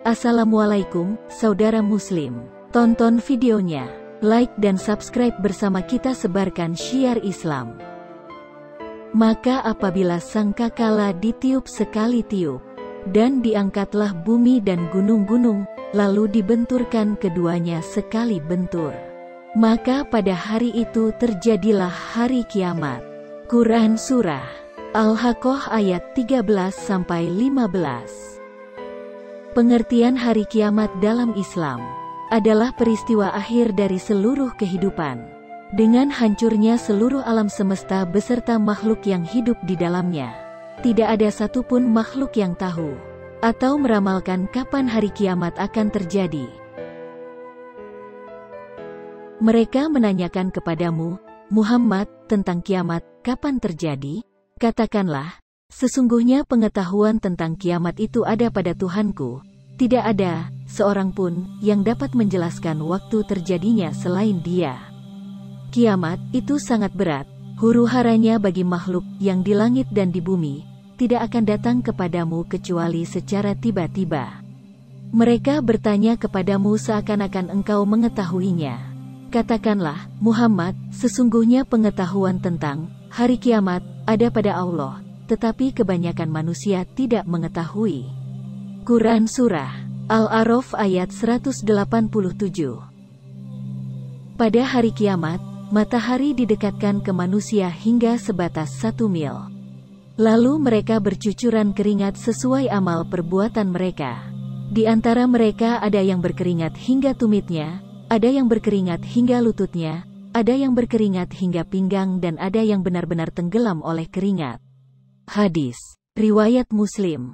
Assalamualaikum, saudara muslim. Tonton videonya, like dan subscribe bersama kita sebarkan syiar Islam. Maka apabila sangkakala ditiup sekali tiup, dan diangkatlah bumi dan gunung-gunung, lalu dibenturkan keduanya sekali bentur. Maka pada hari itu terjadilah hari kiamat. Quran Surah Al-Haqqah ayat 13-15. Pengertian hari kiamat dalam Islam adalah peristiwa akhir dari seluruh kehidupan. Dengan hancurnya seluruh alam semesta beserta makhluk yang hidup di dalamnya, tidak ada satupun makhluk yang tahu atau meramalkan kapan hari kiamat akan terjadi. Mereka menanyakan kepadamu, Muhammad, tentang kiamat, kapan terjadi? Katakanlah, sesungguhnya pengetahuan tentang kiamat itu ada pada Tuhanku. Tidak ada seorang pun yang dapat menjelaskan waktu terjadinya selain Dia. Kiamat itu sangat berat, huru-haranya bagi makhluk yang di langit dan di bumi, tidak akan datang kepadamu kecuali secara tiba-tiba. Mereka bertanya kepadamu seakan-akan engkau mengetahuinya. Katakanlah, Muhammad, sesungguhnya pengetahuan tentang hari kiamat ada pada Allah, tetapi kebanyakan manusia tidak mengetahui. Quran Surah Al-A'raf ayat 187. Pada hari kiamat, matahari didekatkan ke manusia hingga sebatas 1 mil. Lalu mereka bercucuran keringat sesuai amal perbuatan mereka. Di antara mereka ada yang berkeringat hingga tumitnya, ada yang berkeringat hingga lututnya, ada yang berkeringat hingga pinggang dan ada yang benar-benar tenggelam oleh keringat. Hadis riwayat Muslim.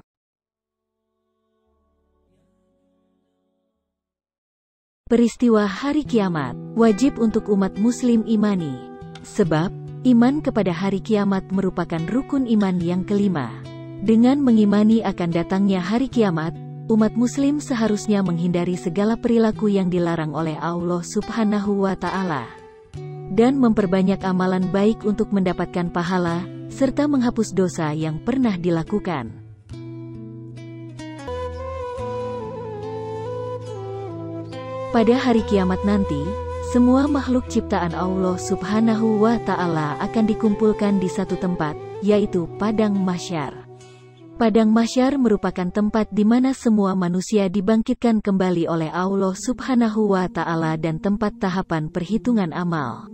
Peristiwa hari kiamat wajib untuk umat muslim imani, sebab iman kepada hari kiamat merupakan rukun iman yang kelima. Dengan mengimani akan datangnya hari kiamat, umat muslim seharusnya menghindari segala perilaku yang dilarang oleh Allah Subhanahu wa Ta'ala, dan memperbanyak amalan baik untuk mendapatkan pahala serta menghapus dosa yang pernah dilakukan. Pada hari kiamat nanti, semua makhluk ciptaan Allah Subhanahu wa Ta'ala akan dikumpulkan di satu tempat, yaitu Padang Mahsyar. Padang Mahsyar merupakan tempat di mana semua manusia dibangkitkan kembali oleh Allah Subhanahu wa Ta'ala dan tempat tahapan perhitungan amal.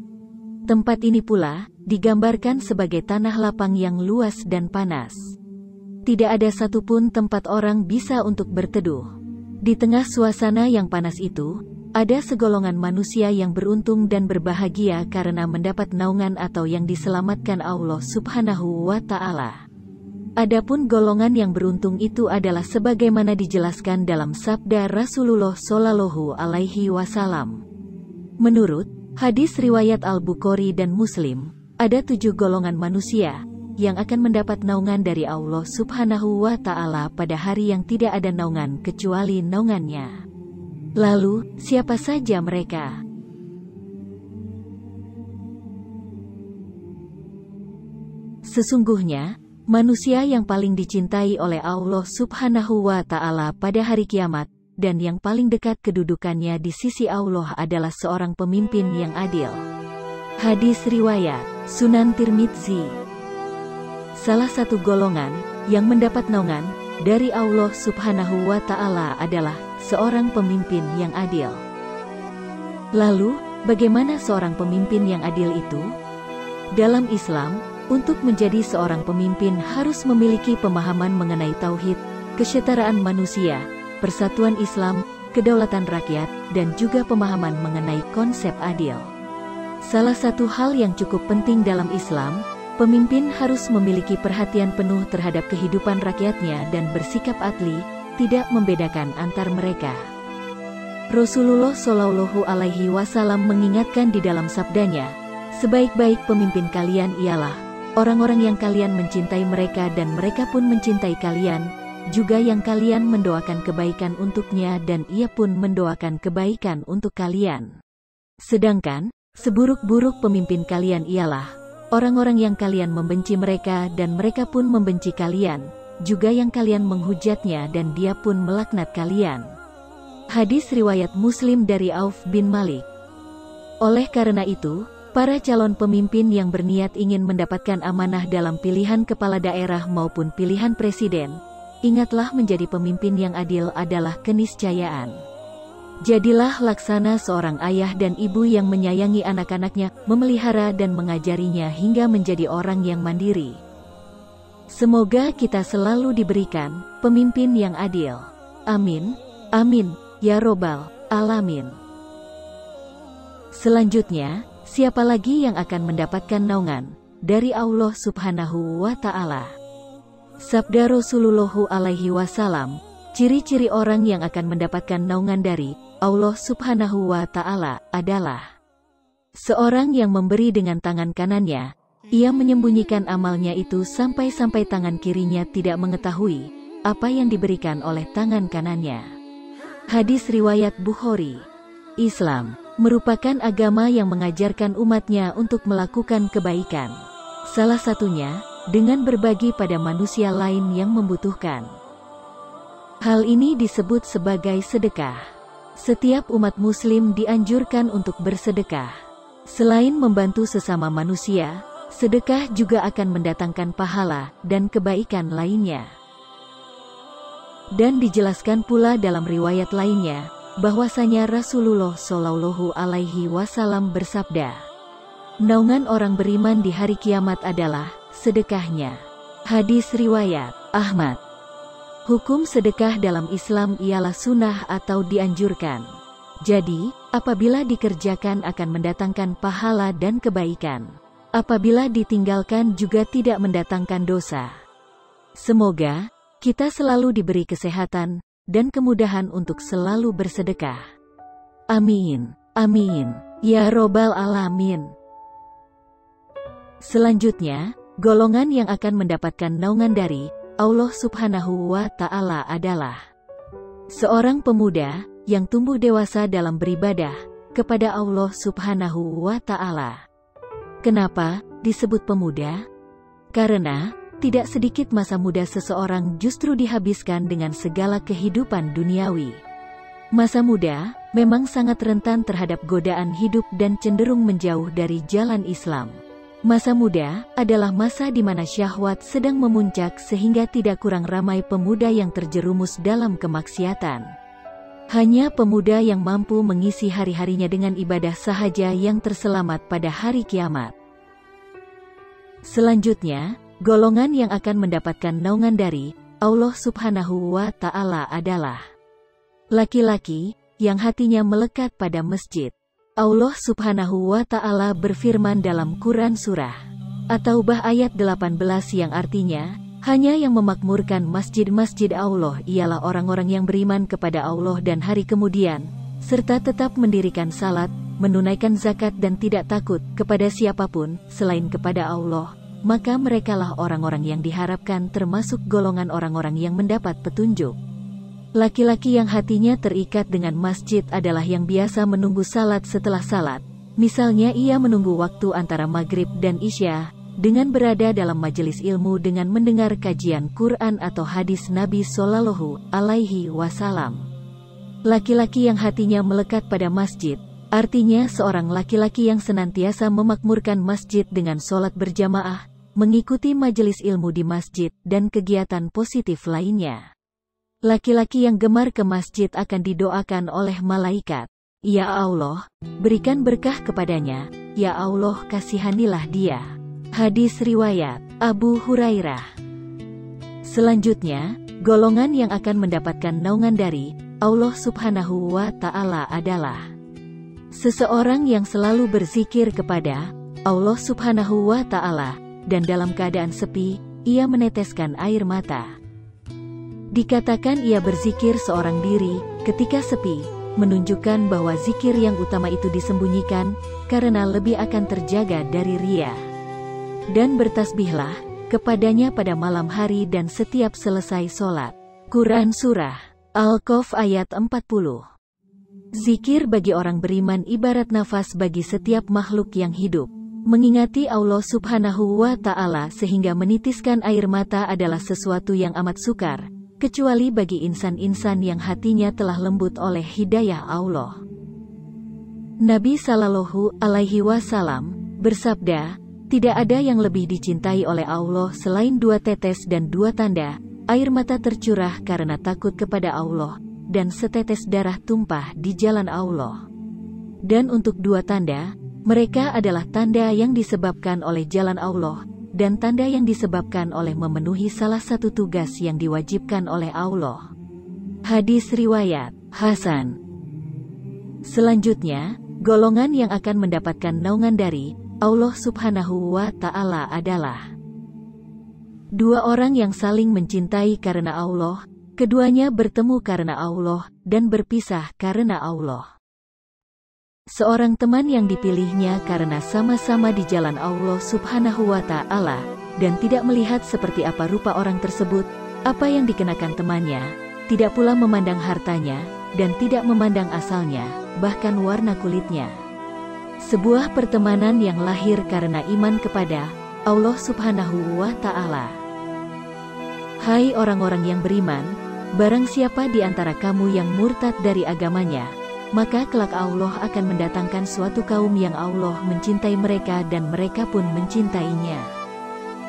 Tempat ini pula digambarkan sebagai tanah lapang yang luas dan panas. Tidak ada satupun tempat orang bisa untuk berteduh. Di tengah suasana yang panas itu, ada segolongan manusia yang beruntung dan berbahagia karena mendapat naungan atau yang diselamatkan Allah Subhanahu wa Ta'ala. Adapun golongan yang beruntung itu adalah sebagaimana dijelaskan dalam sabda Rasulullah Shallallahu Alaihi Wasallam. Menurut hadis riwayat Al-Bukhari dan Muslim, ada 7 golongan manusia yang akan mendapat naungan dari Allah Subhanahu wa Ta'ala pada hari yang tidak ada naungan kecuali naungannya. Lalu, siapa saja mereka? Sesungguhnya, manusia yang paling dicintai oleh Allah Subhanahu wa Ta'ala pada hari kiamat, dan yang paling dekat kedudukannya di sisi Allah adalah seorang pemimpin yang adil. Hadis riwayat Sunan Tirmidzi. Salah satu golongan yang mendapat naungan dari Allah Subhanahu wa Ta'ala adalah seorang pemimpin yang adil. Lalu, bagaimana seorang pemimpin yang adil itu? Dalam Islam, untuk menjadi seorang pemimpin harus memiliki pemahaman mengenai tauhid, kesetaraan manusia, persatuan Islam, kedaulatan rakyat, dan juga pemahaman mengenai konsep adil. Salah satu hal yang cukup penting dalam Islam, pemimpin harus memiliki perhatian penuh terhadap kehidupan rakyatnya dan bersikap adli, tidak membedakan antar mereka. Rasulullah Shallallahu Alaihi Wasallam mengingatkan di dalam sabdanya, sebaik-baik pemimpin kalian ialah orang-orang yang kalian mencintai mereka dan mereka pun mencintai kalian, juga yang kalian mendoakan kebaikan untuknya dan ia pun mendoakan kebaikan untuk kalian. Sedangkan, seburuk-buruk pemimpin kalian ialah orang-orang yang kalian membenci mereka dan mereka pun membenci kalian, juga yang kalian menghujatnya dan dia pun melaknat kalian. Hadis riwayat Muslim dari Auf bin Malik. Oleh karena itu, para calon pemimpin yang berniat ingin mendapatkan amanah dalam pilihan kepala daerah maupun pilihan presiden, ingatlah menjadi pemimpin yang adil adalah keniscayaan. Jadilah laksana seorang ayah dan ibu yang menyayangi anak-anaknya, memelihara dan mengajarinya hingga menjadi orang yang mandiri. Semoga kita selalu diberikan pemimpin yang adil. Amin. Amin, ya Robbal Alamin. Selanjutnya, siapa lagi yang akan mendapatkan naungan dari Allah Subhanahu wa Ta'ala? Sabda Rasulullah alaihi wasallam, ciri-ciri orang yang akan mendapatkan naungan dari Allah Subhanahu wa Ta'ala adalah seorang yang memberi dengan tangan kanannya, ia menyembunyikan amalnya itu sampai-sampai tangan kirinya tidak mengetahui apa yang diberikan oleh tangan kanannya. Hadis riwayat Bukhari. Islam merupakan agama yang mengajarkan umatnya untuk melakukan kebaikan. Salah satunya, dengan berbagi pada manusia lain yang membutuhkan. Hal ini disebut sebagai sedekah. Setiap umat muslim dianjurkan untuk bersedekah. Selain membantu sesama manusia, sedekah juga akan mendatangkan pahala dan kebaikan lainnya. Dan dijelaskan pula dalam riwayat lainnya, bahwasanya Rasulullah Shallallahu Alaihi Wasallam bersabda, naungan orang beriman di hari kiamat adalah sedekahnya. Hadis riwayat Ahmad. Hukum sedekah dalam Islam ialah sunnah atau dianjurkan. Jadi, apabila dikerjakan akan mendatangkan pahala dan kebaikan. Apabila ditinggalkan juga tidak mendatangkan dosa. Semoga kita selalu diberi kesehatan dan kemudahan untuk selalu bersedekah. Amin. Amin. Ya Robbal Alamin. Selanjutnya, golongan yang akan mendapatkan naungan dari Allah Subhanahu wa Ta'ala adalah seorang pemuda yang tumbuh dewasa dalam beribadah kepada Allah Subhanahu wa Ta'ala. Kenapa disebut pemuda? Karena tidak sedikit masa muda seseorang justru dihabiskan dengan segala kehidupan duniawi. Masa muda memang sangat rentan terhadap godaan hidup dan cenderung menjauh dari jalan Islam. Masa muda adalah masa di mana syahwat sedang memuncak sehingga tidak kurang ramai pemuda yang terjerumus dalam kemaksiatan. Hanya pemuda yang mampu mengisi hari-harinya dengan ibadah sahaja yang terselamat pada hari kiamat. Selanjutnya, golongan yang akan mendapatkan naungan dari Allah Subhanahu wa Ta'ala adalah laki-laki yang hatinya melekat pada masjid. Allah Subhanahu wa Ta'ala berfirman dalam Quran Surah At-Taubah ayat 18 yang artinya, hanya yang memakmurkan masjid-masjid Allah ialah orang-orang yang beriman kepada Allah dan hari kemudian, serta tetap mendirikan salat, menunaikan zakat dan tidak takut kepada siapapun selain kepada Allah, maka merekalah orang-orang yang diharapkan termasuk golongan orang-orang yang mendapat petunjuk. Laki-laki yang hatinya terikat dengan masjid adalah yang biasa menunggu salat setelah salat. Misalnya ia menunggu waktu antara maghrib dan isya, dengan berada dalam majelis ilmu dengan mendengar kajian Quran atau hadis Nabi Shallallahu Alaihi Wasallam. Laki-laki yang hatinya melekat pada masjid, artinya seorang laki-laki yang senantiasa memakmurkan masjid dengan sholat berjamaah, mengikuti majelis ilmu di masjid, dan kegiatan positif lainnya. Laki-laki yang gemar ke masjid akan didoakan oleh malaikat. Ya Allah, berikan berkah kepadanya. Ya Allah, kasihanilah dia. Hadis riwayat Abu Hurairah. Selanjutnya, golongan yang akan mendapatkan naungan dari Allah Subhanahu wa Ta'ala adalah seseorang yang selalu berzikir kepada Allah Subhanahu wa Ta'ala, dan dalam keadaan sepi, ia meneteskan air mata. Dikatakan ia berzikir seorang diri ketika sepi, menunjukkan bahwa zikir yang utama itu disembunyikan, karena lebih akan terjaga dari riya. Dan bertasbihlah kepadanya pada malam hari dan setiap selesai sholat. Quran Surah Al-Kahf ayat 40. Zikir bagi orang beriman ibarat nafas bagi setiap makhluk yang hidup. Mengingati Allah Subhanahu wa Ta'ala sehingga menitiskan air mata adalah sesuatu yang amat sukar, kecuali bagi insan-insan yang hatinya telah lembut oleh hidayah Allah. Nabi Shallallahu Alaihi Wasallam bersabda, tidak ada yang lebih dicintai oleh Allah selain 2 tetes dan 2 tanda, air mata tercurah karena takut kepada Allah, dan setetes darah tumpah di jalan Allah. Dan untuk 2 tanda, mereka adalah tanda yang disebabkan oleh jalan Allah, dan tanda yang disebabkan oleh memenuhi salah satu tugas yang diwajibkan oleh Allah. Hadis riwayat Hasan. Selanjutnya, golongan yang akan mendapatkan naungan dari Allah Subhanahu wa Ta'ala adalah 2 orang yang saling mencintai karena Allah, keduanya bertemu karena Allah, dan berpisah karena Allah. Seorang teman yang dipilihnya karena sama-sama di jalan Allah Subhanahu wa Ta'ala, dan tidak melihat seperti apa rupa orang tersebut, apa yang dikenakan temannya, tidak pula memandang hartanya, dan tidak memandang asalnya, bahkan warna kulitnya. Sebuah pertemanan yang lahir karena iman kepada Allah Subhanahu wa Ta'ala. Hai orang-orang yang beriman, barang siapa di antara kamu yang murtad dari agamanya, maka kelak Allah akan mendatangkan suatu kaum yang Allah mencintai mereka dan mereka pun mencintainya.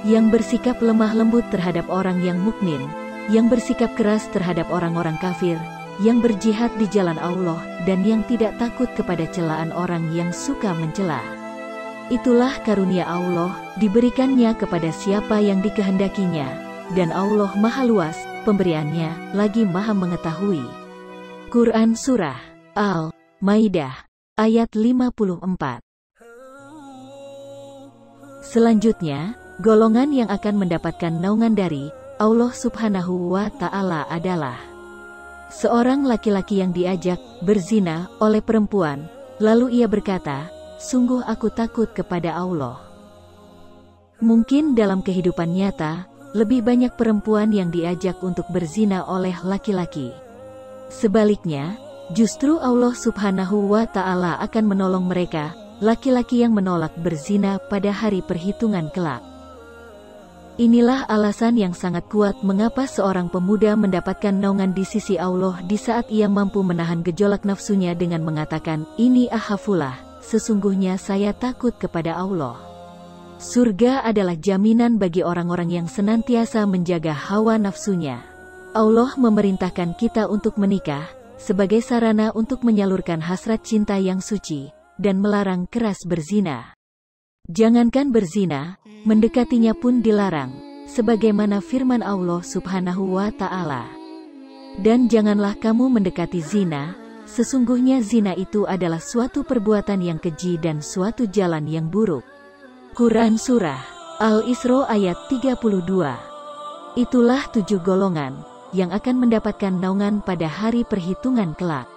Yang bersikap lemah lembut terhadap orang yang mukmin, yang bersikap keras terhadap orang-orang kafir, yang berjihad di jalan Allah, dan yang tidak takut kepada celaan orang yang suka mencela. Itulah karunia Allah, diberikannya kepada siapa yang dikehendakinya, dan Allah Maha Luas, pemberiannya, lagi Maha Mengetahui. Quran Surah Al-Maidah, ayat 54. Selanjutnya, golongan yang akan mendapatkan naungan dari Allah Subhanahu wa Ta'ala adalah seorang laki-laki yang diajak berzina oleh perempuan, lalu ia berkata, sungguh aku takut kepada Allah. Mungkin dalam kehidupan nyata, lebih banyak perempuan yang diajak untuk berzina oleh laki-laki. Sebaliknya, justru Allah Subhanahu wa Ta'ala akan menolong mereka, laki-laki yang menolak berzina pada hari perhitungan kelak. Inilah alasan yang sangat kuat mengapa seorang pemuda mendapatkan naungan di sisi Allah di saat ia mampu menahan gejolak nafsunya dengan mengatakan, ini akhafullah, sesungguhnya saya takut kepada Allah. Surga adalah jaminan bagi orang-orang yang senantiasa menjaga hawa nafsunya. Allah memerintahkan kita untuk menikah, sebagai sarana untuk menyalurkan hasrat cinta yang suci, dan melarang keras berzina. Jangankan berzina, mendekatinya pun dilarang, sebagaimana firman Allah Subhanahu wa Ta'ala. Dan janganlah kamu mendekati zina, sesungguhnya zina itu adalah suatu perbuatan yang keji dan suatu jalan yang buruk. Quran Surah Al-Isra ayat 32. Itulah 7 golongan yang akan mendapatkan naungan pada hari perhitungan kelak.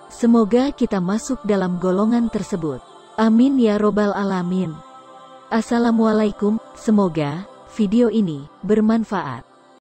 Semoga kita masuk dalam golongan tersebut. Amin ya robbal alamin. Assalamualaikum, semoga video ini bermanfaat.